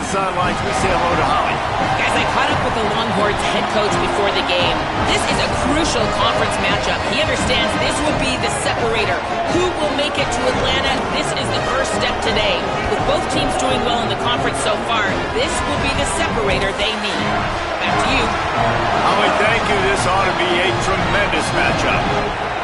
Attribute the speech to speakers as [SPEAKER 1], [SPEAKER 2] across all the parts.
[SPEAKER 1] sidelines, we say hello to Holly.
[SPEAKER 2] Guys, I caught up with the Longhorns head coach before the game. This is a crucial conference matchup. He understands this will be the separator. Who will make it to Atlanta? This is the first step today. With both teams doing well in the conference so far, this will be the separator they need. Back to you.
[SPEAKER 1] Holly, thank you. This ought to be a tremendous matchup.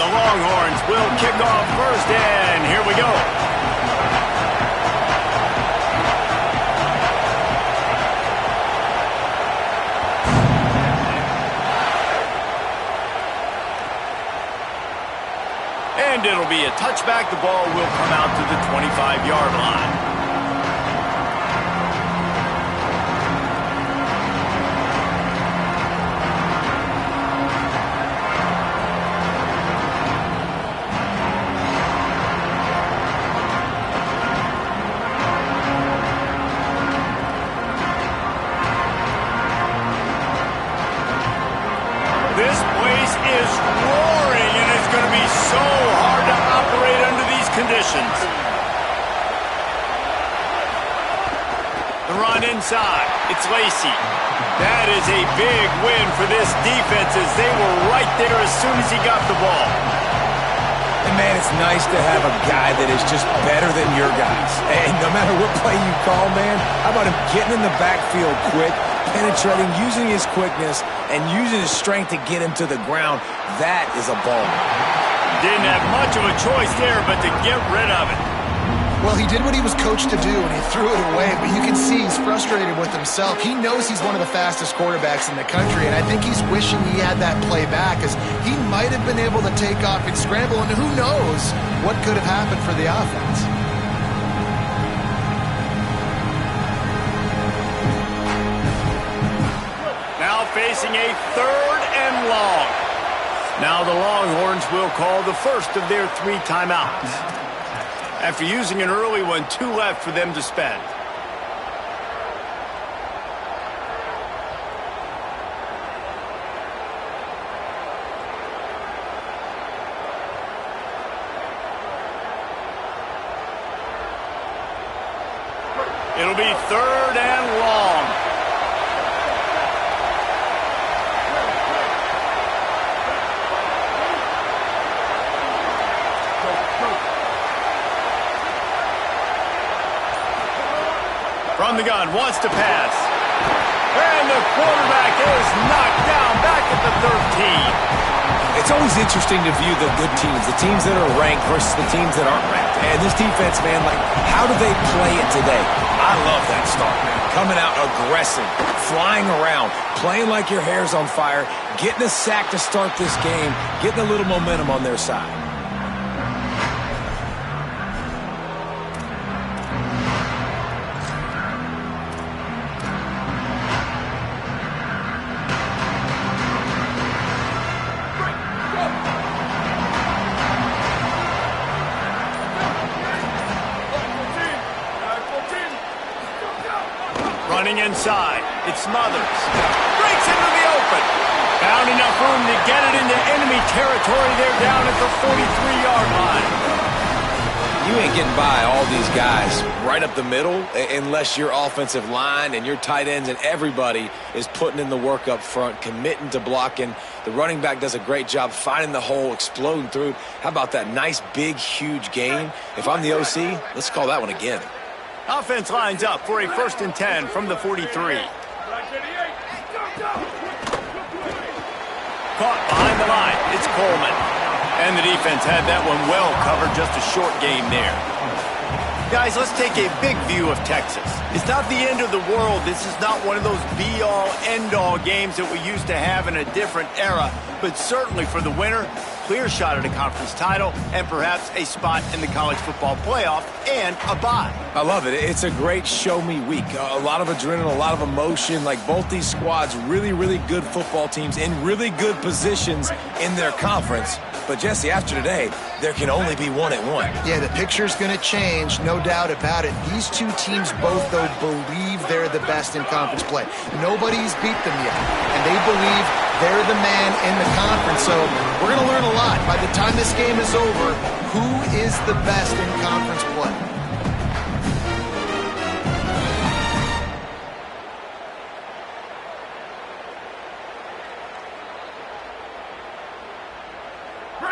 [SPEAKER 1] Longhorns will kick off first, and here we go. And it'll be a touchback. The ball will come out to the 25-yard line. This place is roaring, and it's going to be so hard to operate under these conditions. The run inside. It's Lacy. That is a big win for this defense as they were right there as soon as he got the ball.
[SPEAKER 3] And, man, it's nice to have a guy that is just better than your guys. And no matter what play you call, man, how about him getting in the backfield quick, penetrating, using his quickness, and using his strength to get him to the ground. That is a ball.
[SPEAKER 1] Didn't have much of a choice there, but to get rid of it.
[SPEAKER 4] Well, he did what he was coached to do, and he threw it away, but you can see he's frustrated with himself. He knows he's one of the fastest quarterbacks in the country, and I think he's wishing he had that play back, as he might have been able to take off and scramble, and who knows what could have happened for the offense.
[SPEAKER 1] Now facing a 3rd and long. Now the Longhorns will call the first of their 3 timeouts. After using an early one, 2 left for them to spend. It'll be 3rd and long. From the gun, wants to pass. And the quarterback is knocked down back at the 13.
[SPEAKER 3] It's always interesting to view the good teams, the teams that are ranked versus the teams that aren't ranked. And this defense, man, like, how do they play it today? I love that start, man. Coming out aggressive, flying around, playing like your hair's on fire, getting a sack to start this game, getting a little momentum on their side.
[SPEAKER 1] Running inside, it's Smothers. Breaks into the open. Found enough room to get it into enemy territory. They're down at the 43-yard line.
[SPEAKER 3] You ain't getting by all these guys right up the middle unless your offensive line and your tight ends and everybody is putting in the work up front, committing to blocking. The running back does a great job finding the hole, exploding through. How about that nice, big, huge gain? If I'm the OC, let's call that one again.
[SPEAKER 1] Offense lines up for a 1st and 10 from the 43. Caught behind the line. It's Coleman. And the defense had that one well covered. Just a short game there. Guys, let's take a big view of Texas. It's not the end of the world. This is not one of those be-all, end-all games that we used to have in a different era. But certainly for the winner, clear shot at a conference title and perhaps a spot in the college football playoff and a bye.
[SPEAKER 3] I love it. It's a great show-me week. A lot of adrenaline, a lot of emotion. Like, both these squads, really, really good football teams in really good positions in their conference. But, Jesse, after today, there can only be one at one.
[SPEAKER 4] Yeah, the picture's going to change, no doubt about it. These two teams both, though, believe they're the best in conference play. Nobody's beat them yet, and they believe they're the man in the conference. So we're going to learn a lot. By the time this game is over, who is the best in conference play?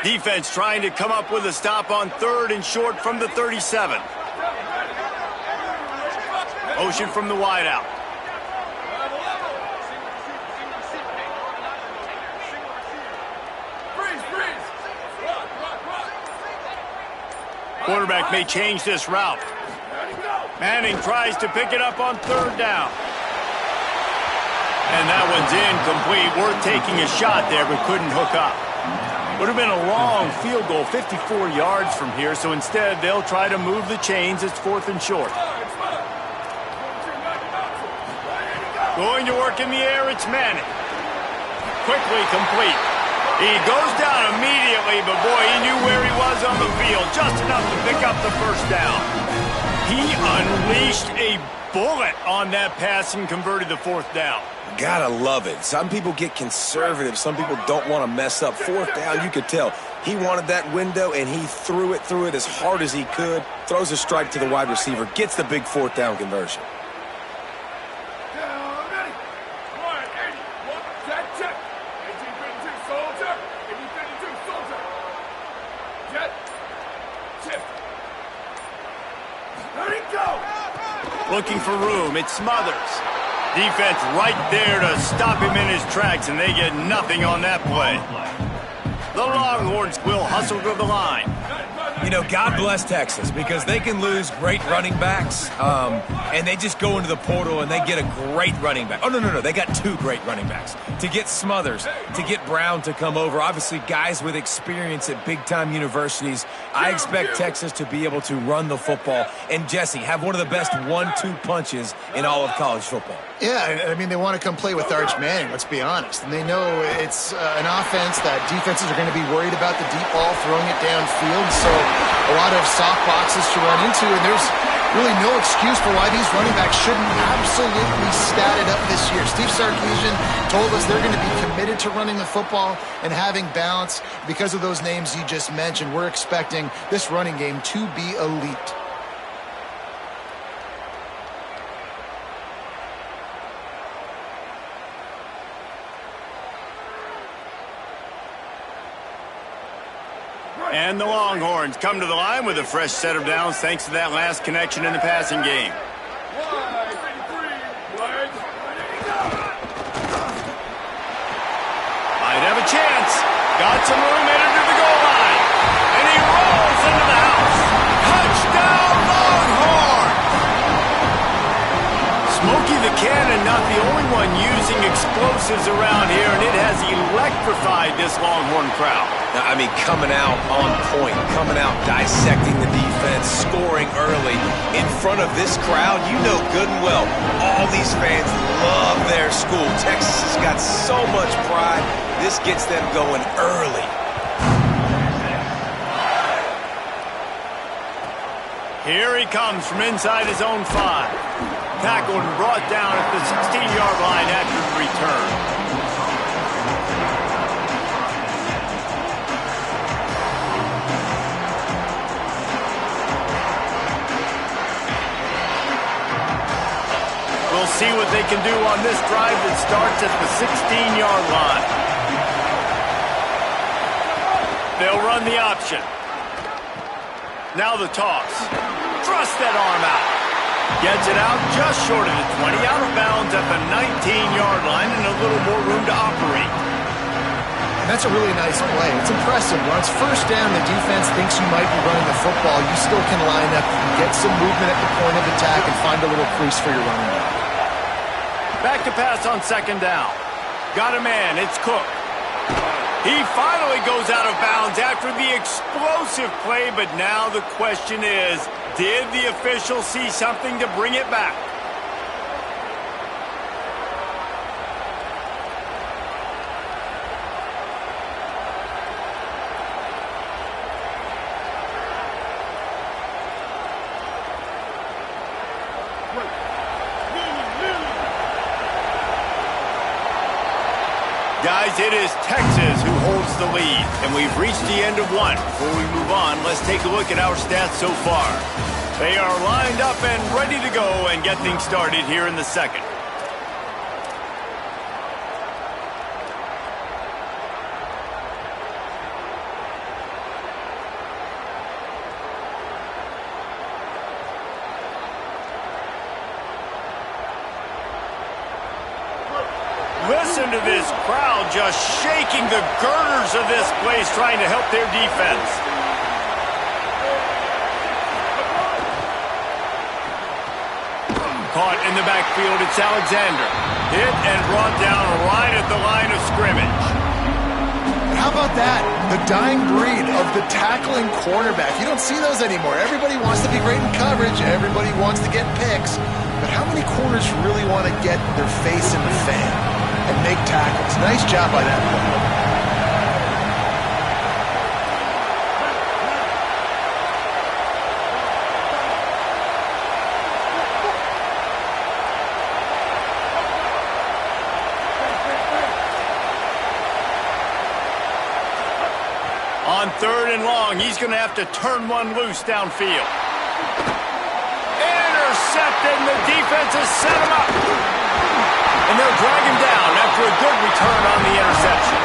[SPEAKER 1] Defense trying to come up with a stop on 3rd and short from the 37. Motion from the wideout. Quarterback may change this route. Manning tries to pick it up on 3rd down. And that one's incomplete. Worth taking a shot there, but couldn't hook up. Would have been a long field goal, 54 yards from here, so instead they'll try to move the chains. It's 4th and short. Going to work in the air, it's Manning. Quickly complete. He goes down immediately, but boy, he knew where he was on the field, just enough to pick up the 1st down. He unleashed a bullet on that pass and converted the 4th down.
[SPEAKER 3] Gotta love it. Some people get conservative. Some people don't want to mess up. 4th down, you could tell. He wanted that window, and he threw it as hard as he could. Throws a strike to the wide receiver. Gets the big 4th down conversion.
[SPEAKER 1] Looking for room. It's Smothers. Defense right there to stop him in his tracks, and they get nothing on that play. The Longhorns will hustle to the line.
[SPEAKER 3] You know, God bless Texas, because they can lose great running backs, and they just go into the portal and they get a great running back. Oh, no. They got 2 great running backs. To get Smothers, to get Brown to come over, obviously guys with experience at big-time universities. I expect Texas to be able to run the football and, Jesse, have one of the best 1-2 punches in all of college football.
[SPEAKER 4] Yeah, I mean, they want to come play with Arch Manning, let's be honest. And they know it's an offense that defenses are going to be worried about the deep ball, throwing it downfield. So a lot of soft boxes to run into, and there's really no excuse for why these running backs shouldn't absolutely stat it up this year. Steve Sarkisian told us they're going to be committed to running the football and having balance. Because of those names you just mentioned, we're expecting this running game to be elite.
[SPEAKER 1] And the Longhorns come to the line with a fresh set of downs thanks to that last connection in the passing game. Might have a chance. Got some room headed to the goal line. And he rolls into the house. Touchdown, Longhorns! Smokey the Cannon, not the only one using explosives around here, and it has electrified this Longhorn crowd.
[SPEAKER 3] Now, I mean, coming out on point, coming out dissecting the defense, scoring early in front of this crowd. You know good and well, all these fans love their school. Texas has got so much pride. This gets them going early.
[SPEAKER 1] Here he comes from inside his own 5. Tackled and brought down at the 16-yard line after the return. We'll see what they can do on this drive that starts at the 16-yard line. They'll run the option. Now the toss. Thrust that arm out. Gets it out just short of the 20, out of bounds at the 19-yard line, and a little more room to operate.
[SPEAKER 4] And that's a really nice play. It's impressive. When it's 1st down, the defense thinks you might be running the football. You still can line up, get some movement at the point of attack, and find a little crease for your running back.
[SPEAKER 1] Back to pass on 2nd down. Got a man. It's Cook. He finally goes out of bounds after the explosive play, but now the question is, did the official see something to bring it back? Guys, it is Texas who holds the lead, and we've reached the end of one. Before we move on, let's take a look at our stats so far. They are lined up and ready to go and get things started here in the second. Listen to this crowd just shaking the girders of this place, trying to help their defense. Caught in the backfield, it's Alexander. Hit and brought down right at the line of scrimmage.
[SPEAKER 4] And how about that? The dying breed of the tackling cornerback. You don't see those anymore. Everybody wants to be great in coverage. Everybody wants to get picks. But how many corners really want to get their face in the fan and make tackles? Nice job by that player.
[SPEAKER 1] On 3rd and long, he's going to have to turn one loose downfield. Intercepted, and the defense has set him up. And they'll drag him down after a good return on the interception.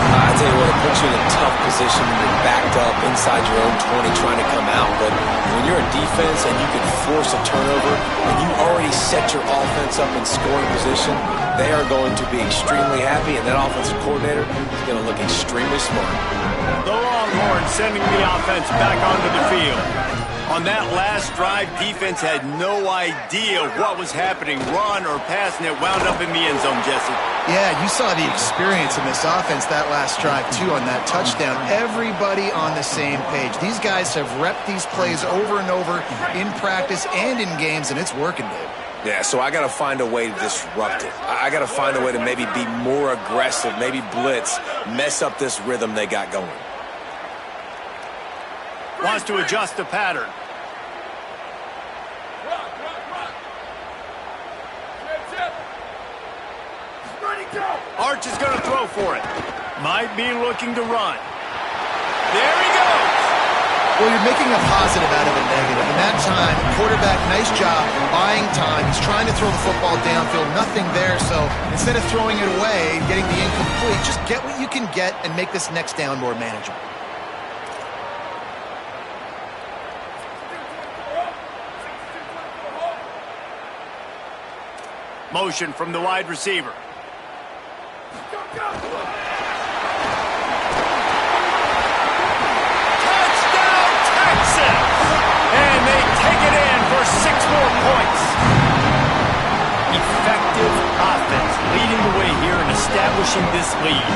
[SPEAKER 3] I tell you what, it puts you in a tough position when you're backed up inside your own 20 trying to come out. But when you're in defense and you can force a turnover and you already set your offense up in scoring position, they are going to be extremely happy, and that offensive coordinator is going to look extremely smart.
[SPEAKER 1] The Longhorns sending the offense back onto the field. On that last drive, defense had no idea what was happening, run or pass, and it wound up in the end zone, Jesse.
[SPEAKER 4] Yeah, you saw the experience in this offense that last drive, too, on that touchdown. Everybody on the same page. These guys have repped these plays over and over in practice and in games, and it's working, Dave.
[SPEAKER 3] Yeah, so I got to find a way to disrupt it. I got to find a way to maybe be more aggressive, maybe blitz, mess up this rhythm they got going.
[SPEAKER 1] Wants to adjust the pattern. Arch is going to throw for it. Might be looking to run. There he goes.
[SPEAKER 4] Well, you're making a positive out of a negative. In that time, quarterback, nice job, buying time. He's trying to throw the football downfield, nothing there. So instead of throwing it away, getting the incomplete, just get what you can get and make this next down more manageable.
[SPEAKER 1] Motion from the wide receiver. Touchdown, Texas! And they take it in for 6 more points. Effective offense leading the way here and establishing this lead.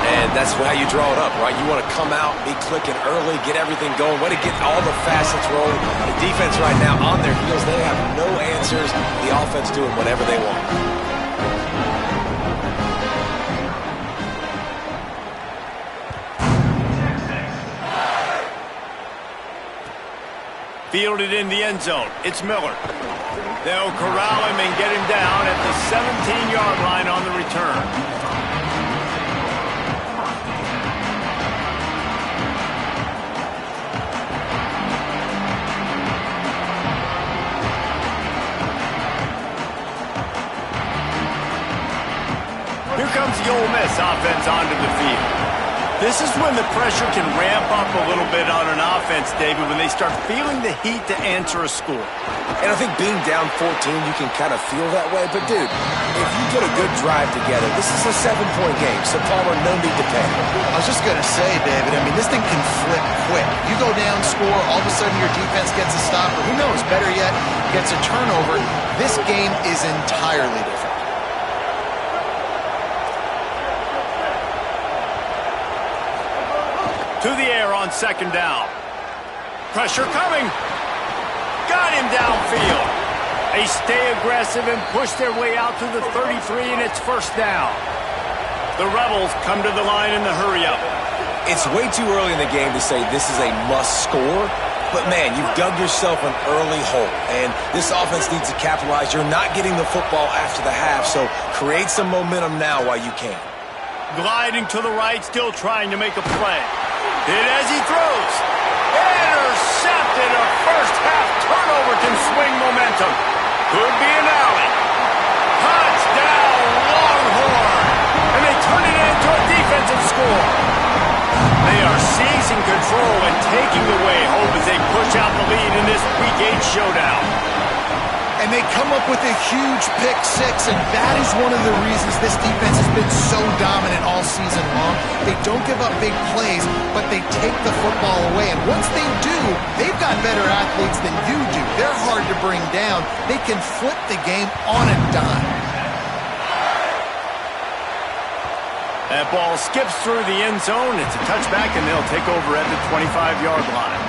[SPEAKER 3] And that's how you draw it up, right? You want to come out, be clicking early, get everything going, way to get all the facets rolling. The defense right now on their heels, they have no answers. The offense doing whatever they want.
[SPEAKER 1] Fielded in the end zone. It's Miller. They'll corral him and get him down at the 17-yard line on the return. Here comes the Ole Miss offense onto the field. This is when the pressure can ramp up a little bit on an offense, David, when they start feeling the heat to answer a score.
[SPEAKER 3] And I think being down 14, you can kind of feel that way. But, dude, if you put a good drive together, this is a 7-point game, so Palmer, no need to panic.
[SPEAKER 4] I was just going to say, David, I mean, this thing can flip quick. You go down, score, all of a sudden your defense gets a stop, or who knows, better yet, gets a turnover. This game is entirely different.
[SPEAKER 1] To the air on second down. Pressure coming. Got him downfield. They stay aggressive and push their way out to the 33, and it's first down. The Rebels come to the line in the hurry-up.
[SPEAKER 3] It's way too early in the game to say this is a must-score. But, man, you've dug yourself an early hole, and this offense needs to capitalize. You're not getting the football after the half, so create some momentum now while you can.
[SPEAKER 1] Gliding to the right, still trying to make a play. Hit as he throws. Intercepted. A first-half turnover can swing momentum. Could be an alley. Touchdown, Longhorn. And they turn it into a defensive score. They are seizing control and taking away hope as they push out the lead in this Week 8 showdown.
[SPEAKER 4] And they come up with a huge pick six, and that is one of the reasons this defense has been so dominant all season long. They don't give up big plays, but they take the football away. And once they do, they've got better athletes than you do. They're hard to bring down. They can flip the game on a dime.
[SPEAKER 1] That ball skips through the end zone. It's a touchback, and they'll take over at the 25-yard line.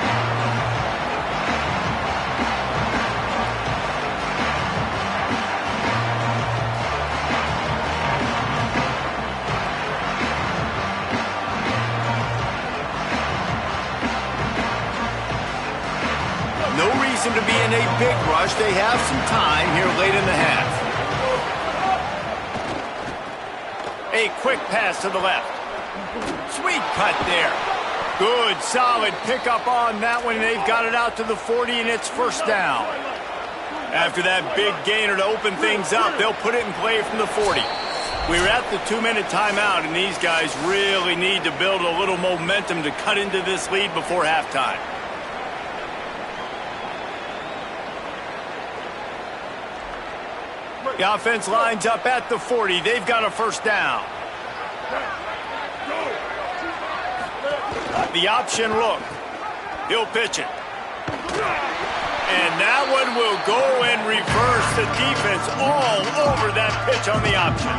[SPEAKER 1] No reason to be in a big rush. They have some time here late in the half. A quick pass to the left. Sweet cut there. Good, solid pickup on that one. They've got it out to the 40, and it's first down. After that big gainer to open things up, they'll put it in play from the 40. We're at the 2-minute timeout, and these guys really need to build a little momentum to cut into this lead before halftime. The offense lines up at the 40. They've got a first down. The option look. He'll pitch it. And that one will go and reverse the defense all over that pitch on the option.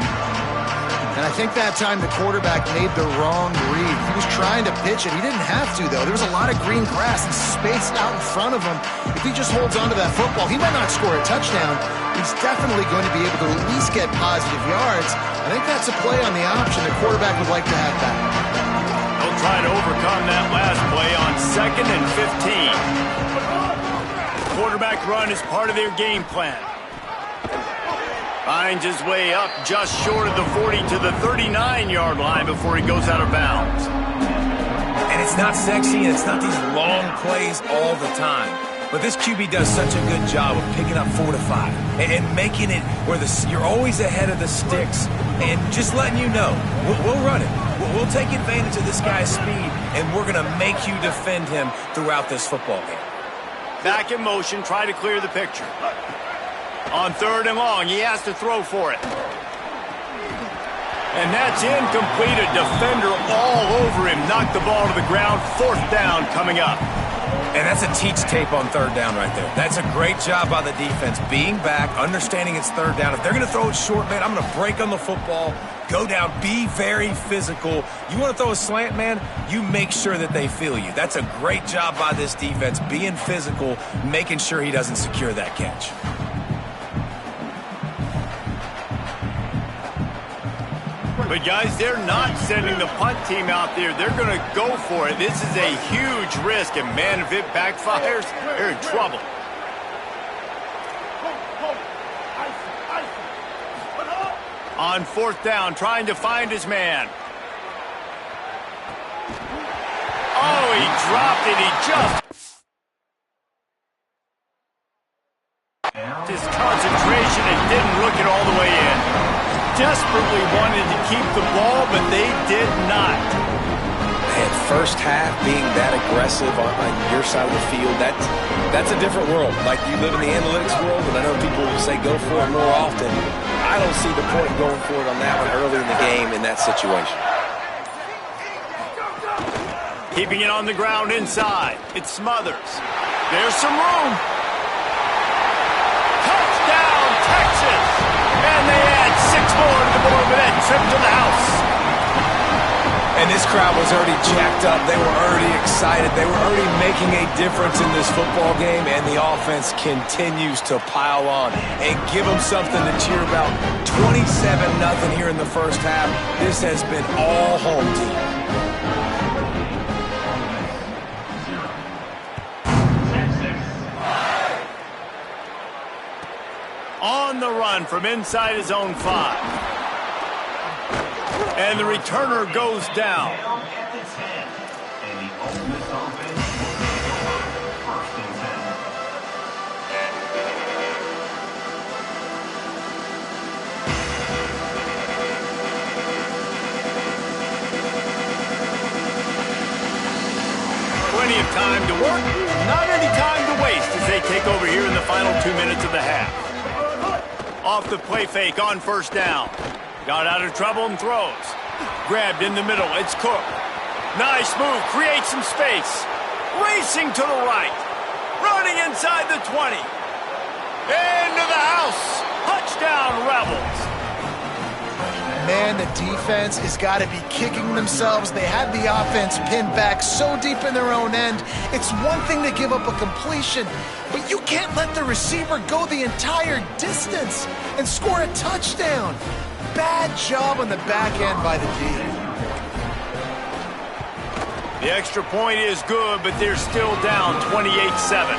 [SPEAKER 4] And I think that time the quarterback made the wrong read. He was trying to pitch it. He didn't have to, though. There was a lot of green grass and space out in front of him. If he just holds on to that football, he might not score a touchdown. He's definitely going to be able to at least get positive yards. I think that's a play on the option. The quarterback would like to have that.
[SPEAKER 1] They'll try to overcome that last play on 2nd and 15. The quarterback run is part of their game plan. Finds his way up just short of the 40 to the 39-yard line before he goes out of bounds.
[SPEAKER 3] And it's not sexy, and it's not these long plays all the time. But this QB does such a good job of picking up 4 to 5 and making it where you're always ahead of the sticks and just letting you know, we'll run it. We'll take advantage of this guy's speed, and we're going to make you defend him throughout this football game.
[SPEAKER 1] Back in motion, try to clear the picture. On 3rd and long, he has to throw for it. And that's incomplete. A defender all over him. Knocked the ball to the ground. 4th down coming up.
[SPEAKER 3] And that's a teach tape on 3rd down right there. That's a great job by the defense. Being back, understanding it's 3rd down. If they're going to throw it short, man, I'm going to break on the football, go down, be very physical. You want to throw a slant, man, you make sure that they feel you. That's a great job by this defense, being physical, making sure he doesn't secure that catch.
[SPEAKER 1] But, guys, they're not sending the punt team out there. They're going to go for it. This is a huge risk, and, man, if it backfires, they're in trouble. On 4th down, trying to find his man. Oh, he dropped it. He just... His concentration and didn't look it all the way in. Desperately wanted to keep the ball, but they did not.
[SPEAKER 3] And first half being that aggressive on your side of the field, that's a different world. Like, you live in the analytics world, and I know people will say go for it more often. I don't see the point in going for it on that one early in the game in that situation.
[SPEAKER 1] Keeping it on the ground inside. It smothers. There's some room. Touchdown, Texas! And they add 6 more to the board with that trip to the house.
[SPEAKER 3] And And this crowd was already jacked up. They were already excited. They were already making a difference in this football game, and the offense continues to pile on and give them something to cheer about. 27-0 here in the first half. This has been all home team.
[SPEAKER 1] On the run from inside his own 5. And the returner goes down.
[SPEAKER 5] At the 10. And the Ole Miss offense first and
[SPEAKER 1] 10. Plenty of time to work, not any time to waste as they take over here in the final 2 minutes of the half. Off the play fake on first down. Got out of trouble and throws. Grabbed in the middle. It's Cook. Nice move. Creates some space. Racing to the right. Running inside the 20. Into the house. Touchdown, Rebels.
[SPEAKER 4] Man, the defense has got to be kicking themselves. They had the offense pinned back so deep in their own end. It's one thing to give up a completion, but you can't let the receiver go the entire distance and score a touchdown. Bad job on the back end by the D.
[SPEAKER 1] The extra point is good, but they're still down 28-7.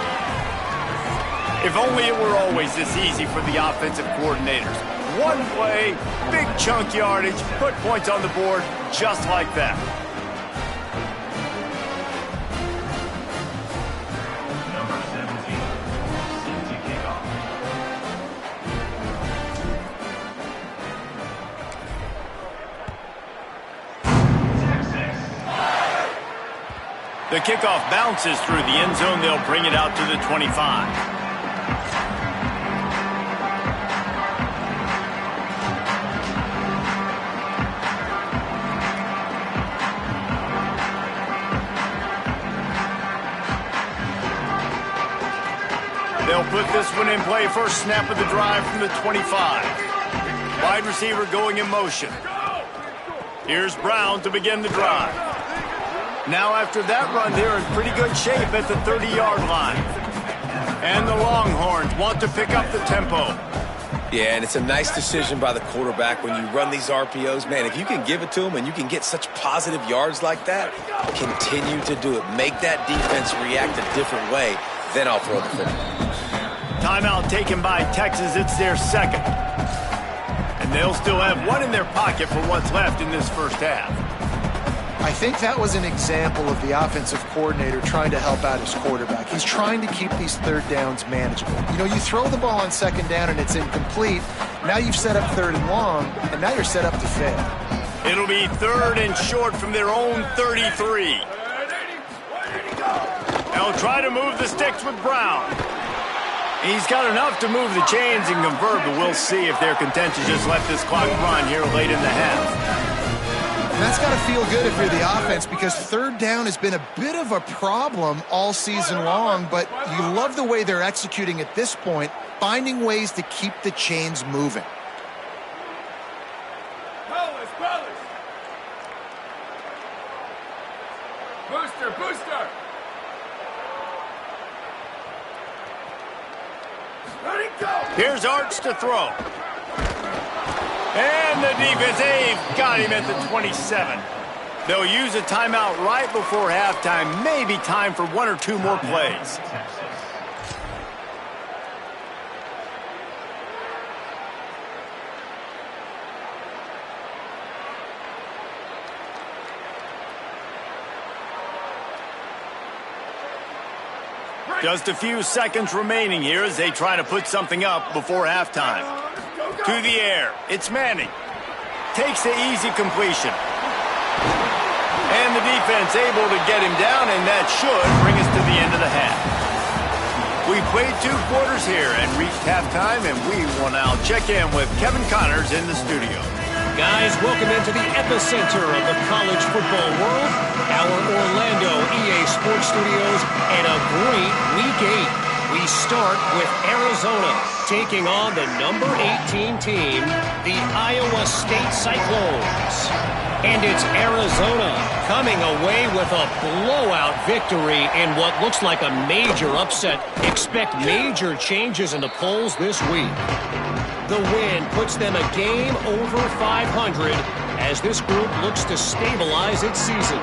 [SPEAKER 1] If only it were always this easy for the offensive coordinators. One play, big chunk yardage, put points on the board just like that.
[SPEAKER 5] Number 17, set to kick off.
[SPEAKER 1] The kickoff bounces through the end zone. They'll bring it out to the 25. They'll put this one in play. First snap of the drive from the 25. Wide receiver going in motion. Here's Brown to begin the drive. Now after that run, they're in pretty good shape at the 30-yard line. And the Longhorns want to pick up the tempo.
[SPEAKER 3] Yeah, and it's a nice decision by the quarterback when you run these RPOs. Man, if you can give it to them and you can get such positive yards like that, continue to do it. Make that defense react a different way. Then I'll throw the football.
[SPEAKER 1] Timeout taken by Texas. It's their second. And they'll still have one in their pocket for what's left in this first half.
[SPEAKER 4] I think that was an example of the offensive coordinator trying to help out his quarterback. He's trying to keep these third downs manageable. You know, you throw the ball on second down and it's incomplete. Now you've set up third and long, and now you're set up to fail.
[SPEAKER 1] It'll be third and short from their own 33. They'll try to move the sticks with Brown. He's got enough to move the chains and convert, but we'll see if they're content to just let this clock run here late in the half.
[SPEAKER 4] And that's got to feel good if you're the offense, because third down has been a bit of a problem all season long, but you love the way they're executing at this point, finding ways to keep the chains moving.
[SPEAKER 6] Booster!
[SPEAKER 1] Here's Arch to throw. And the defense, they've got him at the 27. They'll use a timeout right before halftime. Maybe time for one or two more plays. Just a few seconds remaining here as they try to put something up before halftime. To the air, it's Manning. Takes the easy completion. And the defense able to get him down, and that should bring us to the end of the half. We played 2 quarters here and reached halftime, and we will now check in with Kevin Connors in the studio.
[SPEAKER 6] Guys, welcome into the epicenter of the college football world, our Orlando EA Sports Studios, and a great Week 8. We start with Arizona taking on the number 18 team, the Iowa State Cyclones. And it's Arizona coming away with a blowout victory in what looks like a major upset. Expect major changes in the polls this week. The win puts them a game over 500 as this group looks to stabilize its season.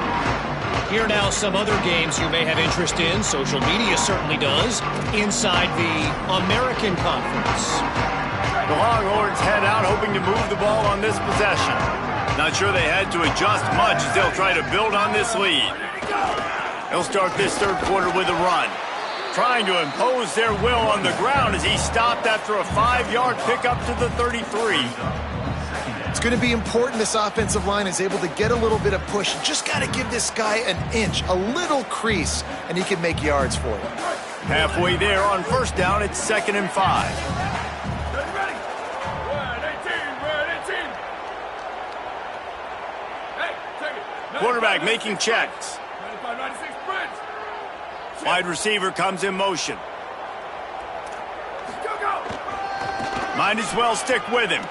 [SPEAKER 6] Here now some other games you may have interest in. Social media certainly does. Inside the American Conference.
[SPEAKER 1] The Longhorns head out hoping to move the ball on this possession. Not sure they had to adjust much as they'll try to build on this lead. They'll start this third quarter with a run. Trying to impose their will on the ground as he stopped after a 5-yard pickup to the 33.
[SPEAKER 4] It's going to be important this offensive line is able to get a little bit of push. Just got to give this guy an inch, a little crease, and he can make yards for you.
[SPEAKER 1] Halfway there on first down, it's 2nd and 5. Quarterback making checks. Wide receiver comes in motion. Might as well stick with him.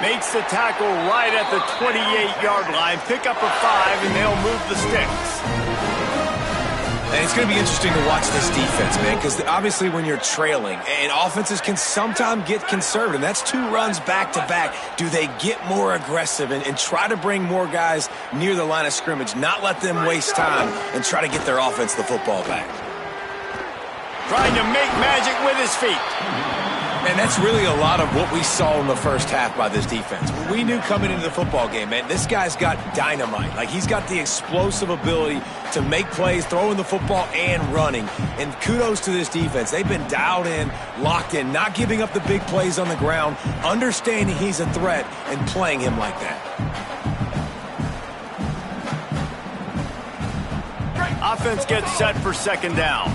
[SPEAKER 1] Makes the tackle right at the 28-yard line. Pick up a 5, and they'll move the sticks.
[SPEAKER 3] And it's going to be interesting to watch this defense, man, because obviously when you're trailing, and offenses can sometimes get conservative, and that's 2 runs back-to-back. Do they get more aggressive and try to bring more guys near the line of scrimmage, not let them waste time, and try to get their offense the football back?
[SPEAKER 1] Trying to make magic with his feet.
[SPEAKER 3] And that's really a lot of what we saw in the first half by this defense. We knew coming into the football game, man, this guy's got dynamite. Like, he's got the explosive ability to make plays, throwing the football and running. And kudos to this defense. They've been dialed in, locked in, not giving up the big plays on the ground, understanding he's a threat, and playing him like that.
[SPEAKER 1] Offense gets set for 2nd down.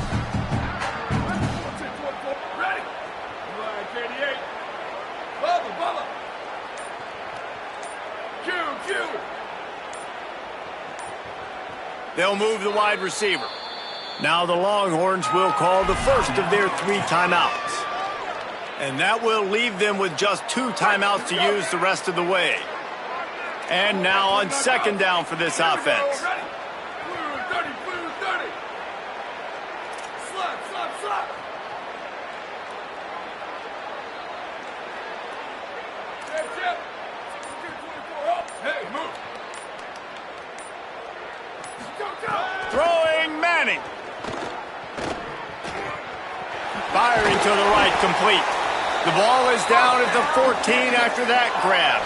[SPEAKER 1] They'll move the wide receiver. Now the Longhorns will call the first of their 3 timeouts. And that will leave them with just 2 timeouts to use the rest of the way. And now on 2nd down for this offense. Throwing Manning. Firing to the right, complete. The ball is down at the 14 after that grab.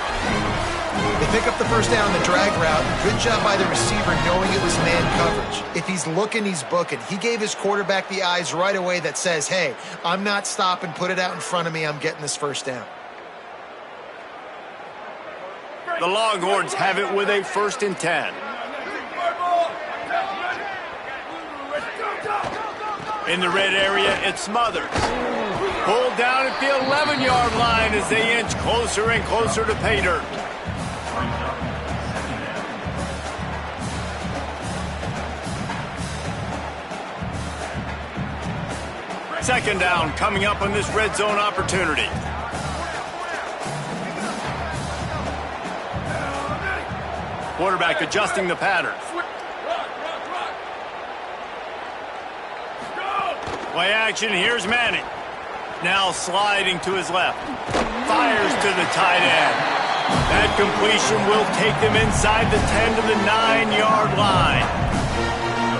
[SPEAKER 4] They pick up the first down, the drag route. Good job by the receiver knowing it was man coverage. If he's looking, he's booking. He gave his quarterback the eyes right away that says, hey, I'm not stopping, put it out in front of me, I'm getting this first down.
[SPEAKER 1] The Longhorns have it with a 1st and 10. In the red area, it's Smothers. Pulled down at the 11-yard line as they inch closer and closer to pay dirt. Second down coming up on this red zone opportunity. Quarterback adjusting the pattern. Play action, here's Manning. Now sliding to his left. Fires to the tight end. That completion will take them inside the 10 to the 9-yard line.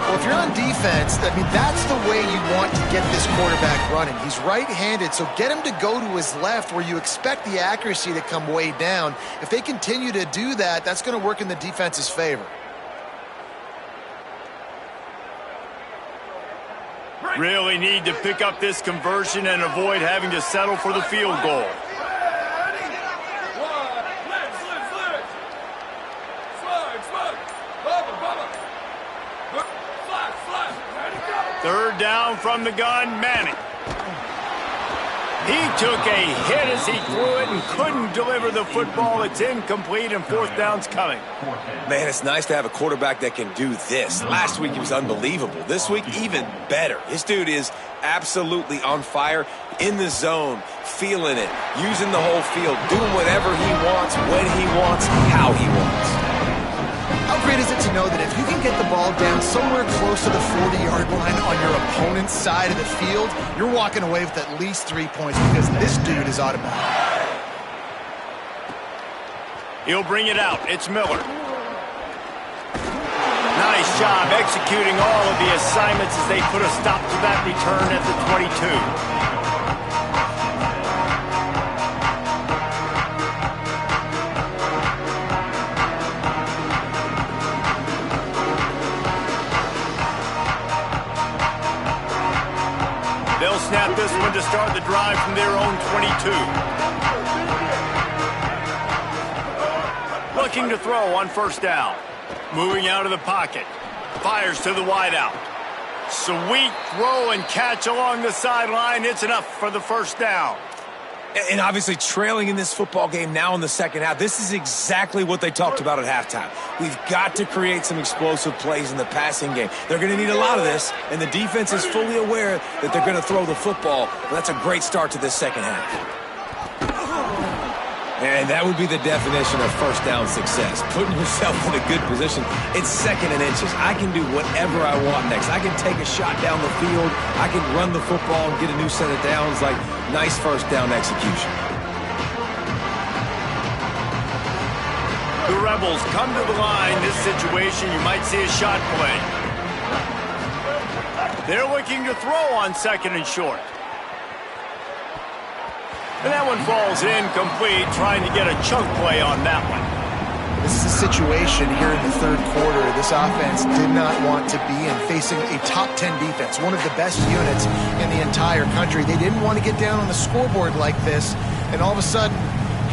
[SPEAKER 4] Well, if you're on defense, I mean, that's the way you want to get this quarterback running. He's right-handed, so get him to go to his left where you expect the accuracy to come way down. If they continue to do that, that's going to work in the defense's favor.
[SPEAKER 1] Really need to pick up this conversion and avoid having to settle for the field goal. Third down from the gun, Manning. He took a hit as he threw it and couldn't deliver the football. It's incomplete and fourth down's coming.
[SPEAKER 3] Man, it's nice to have a quarterback that can do this. Last week he was unbelievable. This week, even better. This dude is absolutely on fire, in the zone, feeling it, using the whole field, doing whatever he wants, when he wants, how he wants.
[SPEAKER 4] How great is it to know that if you can get the ball down somewhere close to the 40-yard line on your opponent's side of the field, you're walking away with at least 3 points because this dude is automatic.
[SPEAKER 1] He'll bring it out. It's Miller. Nice job executing all of the assignments as they put a stop to that return at the 22. They'll snap this one to start the drive from their own 22. Looking to throw on first down. Moving out of the pocket. Fires to the wideout. Sweet throw and catch along the sideline. It's enough for the first down.
[SPEAKER 3] And obviously trailing in this football game now in the second half, this is exactly what they talked about at halftime. We've got to create some explosive plays in the passing game. They're going to need a lot of this, and the defense is fully aware that they're going to throw the football. But that's a great start to this second half. And that would be the definition of first down success. Putting yourself in a good position. It's second and inches. I can do whatever I want next. I can take a shot down the field. I can run the football and get a new set of downs. Like, nice first down execution.
[SPEAKER 1] The Rebels come to the line. This situation, you might see a shot play. They're looking to throw on second and short. And that one falls incomplete, trying to get a chunk play on that one.
[SPEAKER 4] This is a situation here in the third quarter this offense did not want to be in, facing a top 10 defense, one of the best units in the entire country. They didn't want to get down on the scoreboard like this and all of a sudden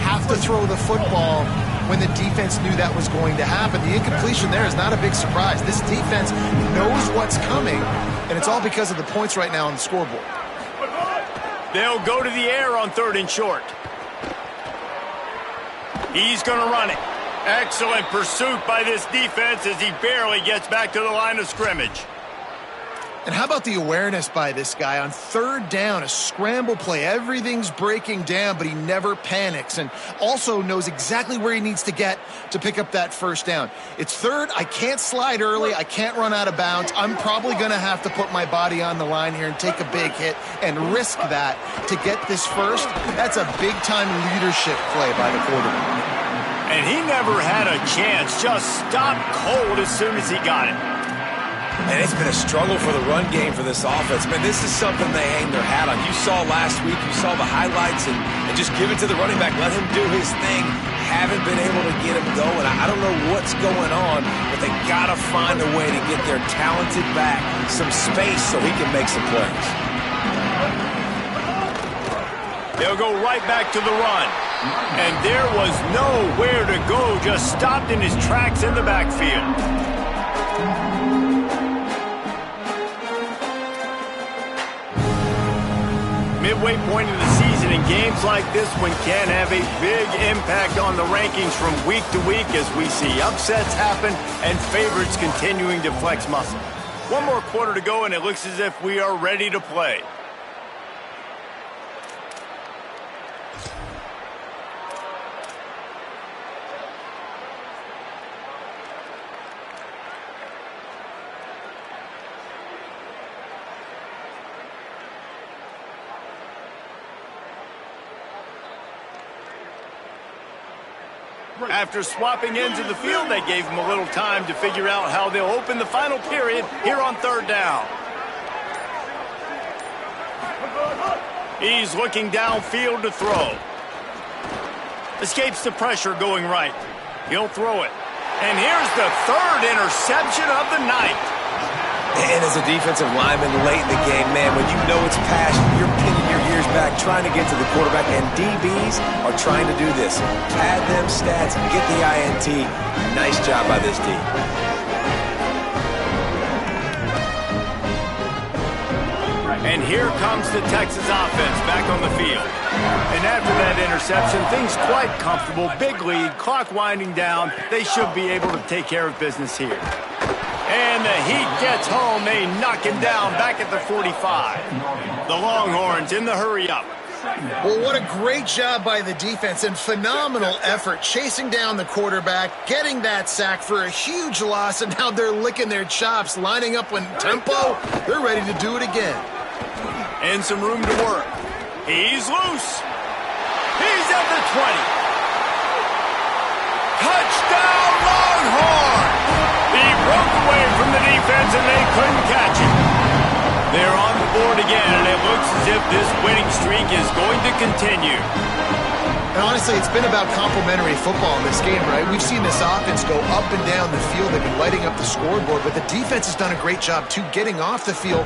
[SPEAKER 4] have to throw the football when the defense knew that was going to happen. The incompletion there is not a big surprise. This defense knows what's coming, and it's all because of the points right now on the scoreboard.
[SPEAKER 1] They'll go to the air on third and short. He's going to run it. Excellent pursuit by this defense as he barely gets back to the line of scrimmage.
[SPEAKER 4] And how about the awareness by this guy on third down, a scramble play. Everything's breaking down, but he never panics and also knows exactly where he needs to get to pick up that first down. It's third. I can't slide early. I can't run out of bounds. I'm probably going to have to put my body on the line here and take a big hit and risk that to get this first. That's a big-time leadership play by the quarterback.
[SPEAKER 1] And he never had a chance. Just stopped cold as soon as he got it.
[SPEAKER 3] And it's been a struggle for the run game for this offense. Man, this is something they hang their hat on. You saw last week, you saw the highlights, and just give it to the running back. Let him do his thing. Haven't been able to get him going. I don't know what's going on, but they got to find a way to get their talented back some space so he can make some plays.
[SPEAKER 1] They'll go right back to the run. And there was nowhere to go, just stopped in his tracks in the backfield. Midway point of the season, and games like this one can have a big impact on the rankings from week to week as we see upsets happen and favorites continuing to flex muscle. One more quarter to go, and it looks as if we are ready to play. After swapping ends of the field, they gave him a little time to figure out how they'll open the final period here on third down. He's looking downfield to throw. Escapes the pressure going right. He'll throw it. And here's the third interception of the night.
[SPEAKER 3] And as a defensive lineman late in the game, man, when you know it's passion, you're pinning your ears back, trying to get to the quarterback, and DBs are trying to do this. Pad them stats, get the INT. Nice job by this D.
[SPEAKER 1] And here comes the Texas offense back on the field. And after that interception, things quite comfortable. Big lead, clock winding down. They should be able to take care of business here. And the Heat gets home. They knock him down back at the 45. The Longhorns in the hurry-up.
[SPEAKER 4] Well, what a great job by the defense and phenomenal effort chasing down the quarterback, getting that sack for a huge loss, and now they're licking their chops, lining up in tempo. They're ready to do it again.
[SPEAKER 1] And some room to work. He's loose. He's at the 20. Touchdown, Longhorn! He broke away from the defense, and they couldn't catch him. They're on the board again, and it looks as if this winning streak is going to continue.
[SPEAKER 4] And honestly, it's been about complementary football in this game, right? We've seen this offense go up and down the field. They've been lighting up the scoreboard, but the defense has done a great job, too, getting off the field